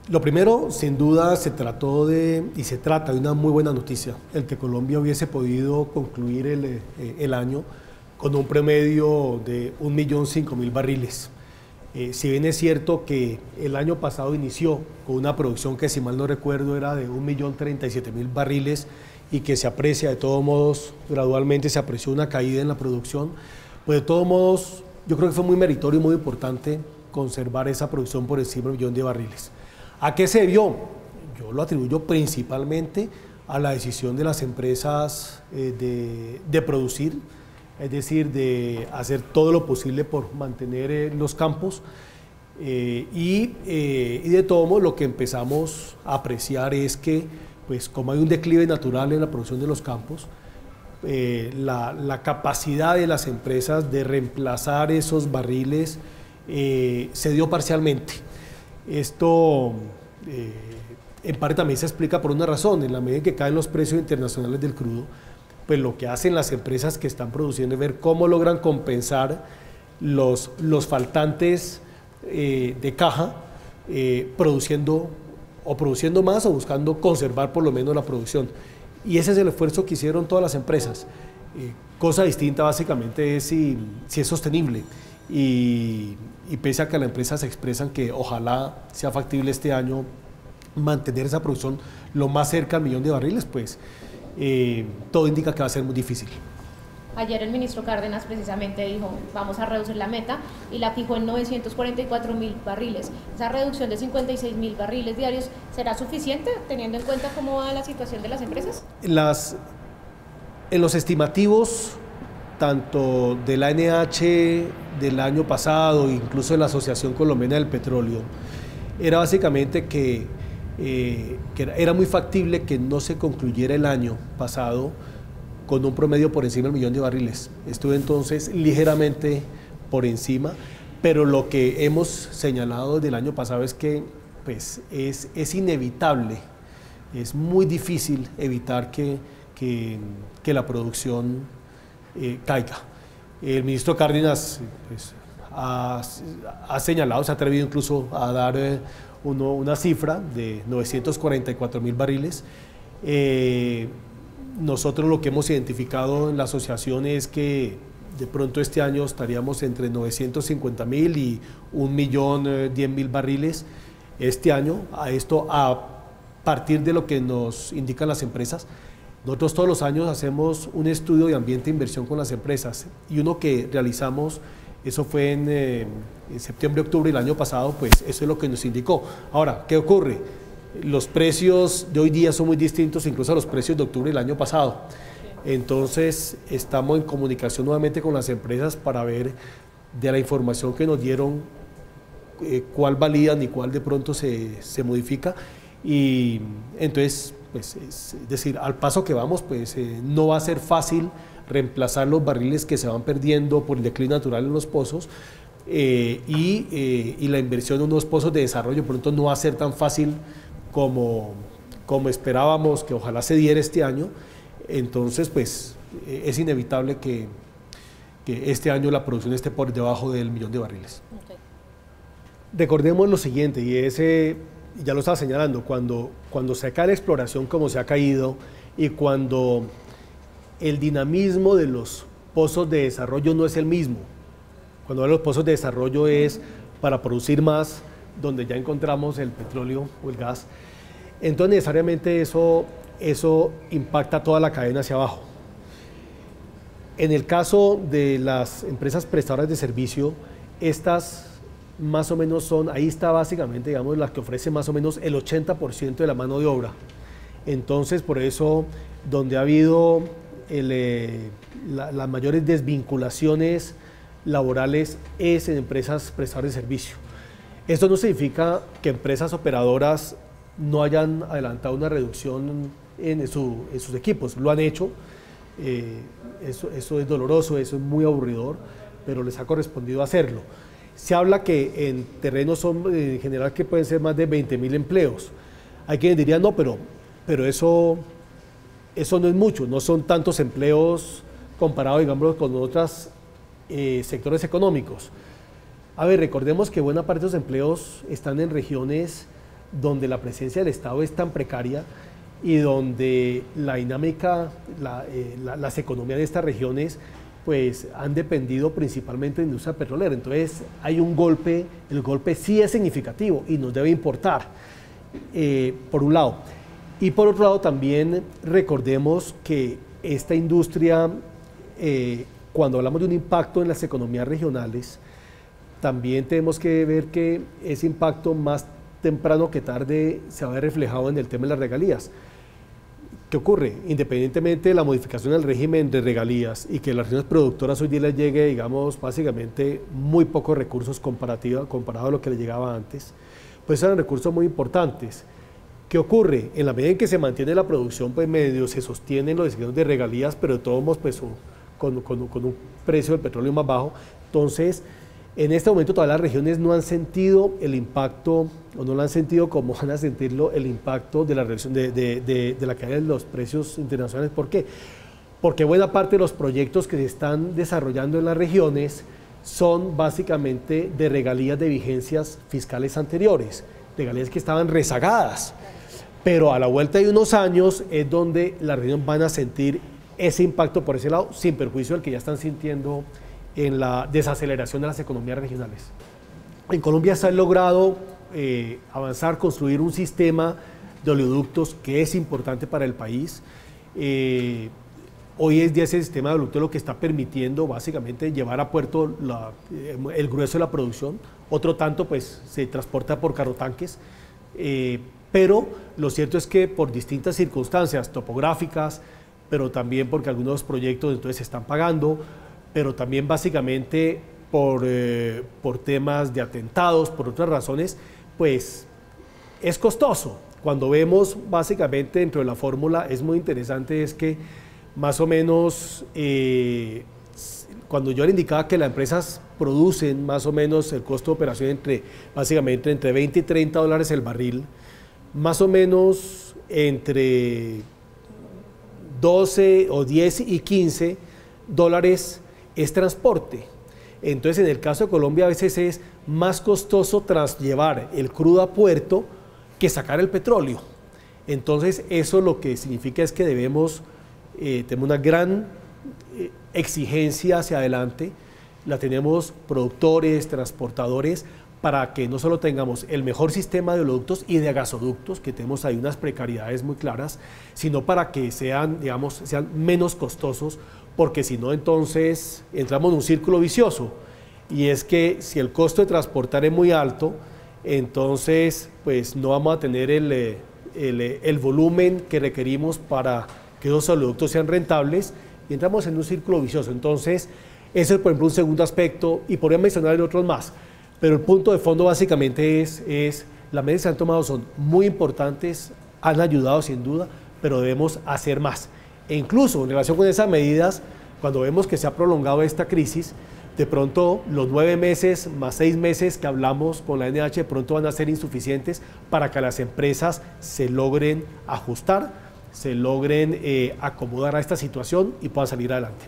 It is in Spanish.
Lo primero, sin duda, se trató de, y se trata de una muy buena noticia, el que Colombia hubiese podido concluir el año con un promedio de 1.005.000 barriles. Si bien es cierto que el año pasado inició con una producción que, si mal no recuerdo, era de 1.037.000 barriles y que se aprecia, de todos modos, gradualmente se apreció una caída en la producción, pues de todos modos, yo creo que fue muy meritorio y muy importante conservar esa producción por encima del 1.000.000 de barriles. ¿A qué se debió? Yo lo atribuyo principalmente a la decisión de las empresas de producir, es decir, de hacer todo lo posible por mantener los campos y de todo modo lo que empezamos a apreciar es que, pues como hay un declive natural en la producción de los campos, la capacidad de las empresas de reemplazar esos barriles se dio parcialmente. Esto en parte también se explica por una razón: en la medida en que caen los precios internacionales del crudo, pues lo que hacen las empresas que están produciendo es ver cómo logran compensar los faltantes de caja, produciendo más o buscando conservar por lo menos la producción. Y ese es el esfuerzo que hicieron todas las empresas. Cosa distinta básicamente es si es sostenible. Y pese a que las empresas expresan que ojalá sea factible este año mantener esa producción lo más cerca al 1.000.000 de barriles, pues todo indica que va a ser muy difícil. Ayer el ministro Cárdenas precisamente dijo, vamos a reducir la meta y la fijó en 944.000 barriles. Esa reducción de 56.000 barriles diarios, ¿será suficiente teniendo en cuenta cómo va la situación de las empresas? En los estimativos, tanto de la ANH del año pasado, incluso de la Asociación Colombiana del Petróleo, era básicamente que era muy factible que no se concluyera el año pasado con un promedio por encima del 1.000.000 de barriles. Estuve entonces ligeramente por encima, pero lo que hemos señalado desde el año pasado es que pues, es inevitable, es muy difícil evitar que la producción caiga. El ministro Cárdenas pues, ha señalado, se ha atrevido incluso a dar una cifra de 944.000 barriles. Nosotros lo que hemos identificado en la asociación es que de pronto este año estaríamos entre 950.000 y 1.010.000 barriles este año. A partir de lo que nos indican las empresas. Nosotros todos los años hacemos un estudio de ambiente e inversión con las empresas y uno que realizamos, eso fue en septiembre, octubre del año pasado, pues eso es lo que nos indicó. Ahora, ¿qué ocurre? Los precios de hoy día son muy distintos incluso a los precios de octubre del año pasado. Entonces, estamos en comunicación nuevamente con las empresas para ver de la información que nos dieron cuál validan y cuál de pronto se modifica. Y entonces, pues, es decir, al paso que vamos, pues no va a ser fácil reemplazar los barriles que se van perdiendo por el declive natural en los pozos y la inversión en unos pozos de desarrollo pronto no va a ser tan fácil como esperábamos que ojalá se diera este año. Entonces, pues es inevitable que este año la producción esté por debajo del 1.000.000 de barriles. Okay. Recordemos lo siguiente, y ya lo estaba señalando, cuando se cae la exploración como se ha caído y cuando el dinamismo de los pozos de desarrollo no es el mismo. Cuando los pozos de desarrollo es para producir más, donde ya encontramos el petróleo o el gas, entonces necesariamente eso impacta toda la cadena hacia abajo. En el caso de las empresas prestadoras de servicio, estas más o menos son, ahí está básicamente, digamos, las que ofrecen más o menos el 80% de la mano de obra. Entonces, por eso, donde ha habido las mayores desvinculaciones laborales es en empresas prestadoras de servicio. Esto no significa que empresas operadoras no hayan adelantado una reducción en sus equipos, lo han hecho. Eso es doloroso, eso es muy aburridor, pero les ha correspondido hacerlo. Se habla que en terrenos son en general que pueden ser más de 20.000 empleos. Hay quienes dirían, no, pero eso no es mucho, no son tantos empleos comparados, digamos, con otros sectores económicos. A ver, recordemos que buena parte de los empleos están en regiones donde la presencia del Estado es tan precaria y donde la dinámica, las economías de estas regiones pues han dependido principalmente de la industria petrolera. Entonces hay un golpe, el golpe sí es significativo y nos debe importar, por un lado. Y por otro lado también recordemos que esta industria, cuando hablamos de un impacto en las economías regionales, también tenemos que ver que ese impacto más temprano que tarde se va a ver reflejado en el tema de las regalías. ¿Qué ocurre? Independientemente de la modificación del régimen de regalías y que las regiones productoras hoy día les llegue, digamos, básicamente muy pocos recursos comparado a lo que les llegaba antes, pues eran recursos muy importantes. ¿Qué ocurre? En la medida en que se mantiene la producción, pues medio se sostienen los esquemas de regalías, pero de todos modos, pues con un precio del petróleo más bajo. Entonces, en este momento todas las regiones no han sentido el impacto, o no lo han sentido como van a sentirlo, el impacto de la reducción de la caída de los precios internacionales. ¿Por qué? Porque buena parte de los proyectos que se están desarrollando en las regiones son básicamente de regalías de vigencias fiscales anteriores, regalías que estaban rezagadas, pero a la vuelta de unos años es donde las regiones van a sentir ese impacto por ese lado, sin perjuicio del que ya están sintiendo en la desaceleración de las economías regionales. En Colombia se ha logrado avanzar, construir un sistema de oleoductos que es importante para el país. Hoy es día ese sistema de oleoductos lo que está permitiendo básicamente llevar a puerto el grueso de la producción. Otro tanto pues se transporta por carrotanques, pero lo cierto es que por distintas circunstancias topográficas, pero también porque algunos proyectos entonces se están pagando, pero también básicamente por temas de atentados, por otras razones, pues es costoso. Cuando vemos básicamente dentro de la fórmula, es muy interesante, es que más o menos, cuando yo le indicaba que las empresas producen más o menos el costo de operación básicamente entre 20 y 30 dólares el barril, más o menos entre 12 o 10 y 15 dólares es transporte. Entonces, en el caso de Colombia, a veces es más costoso llevar el crudo a puerto que sacar el petróleo. Entonces, eso lo que significa es que debemos tener una gran exigencia hacia adelante. La tenemos productores, transportadores, para que no solo tengamos el mejor sistema de oleoductos y de gasoductos, que tenemos ahí unas precariedades muy claras, sino para que sean, digamos, sean menos costosos, porque si no, entonces entramos en un círculo vicioso, y es que si el costo de transportar es muy alto, entonces pues no vamos a tener el volumen que requerimos para que esos oleoductos sean rentables, y entramos en un círculo vicioso. Entonces, ese es, por ejemplo, un segundo aspecto, y podría mencionar otros más, pero el punto de fondo básicamente es las medidas que se han tomado son muy importantes, han ayudado sin duda, pero debemos hacer más. E incluso en relación con esas medidas, cuando vemos que se ha prolongado esta crisis, de pronto los 9 meses más 6 meses que hablamos con la NH de pronto van a ser insuficientes para que las empresas se logren ajustar, se logren acomodar a esta situación y puedan salir adelante.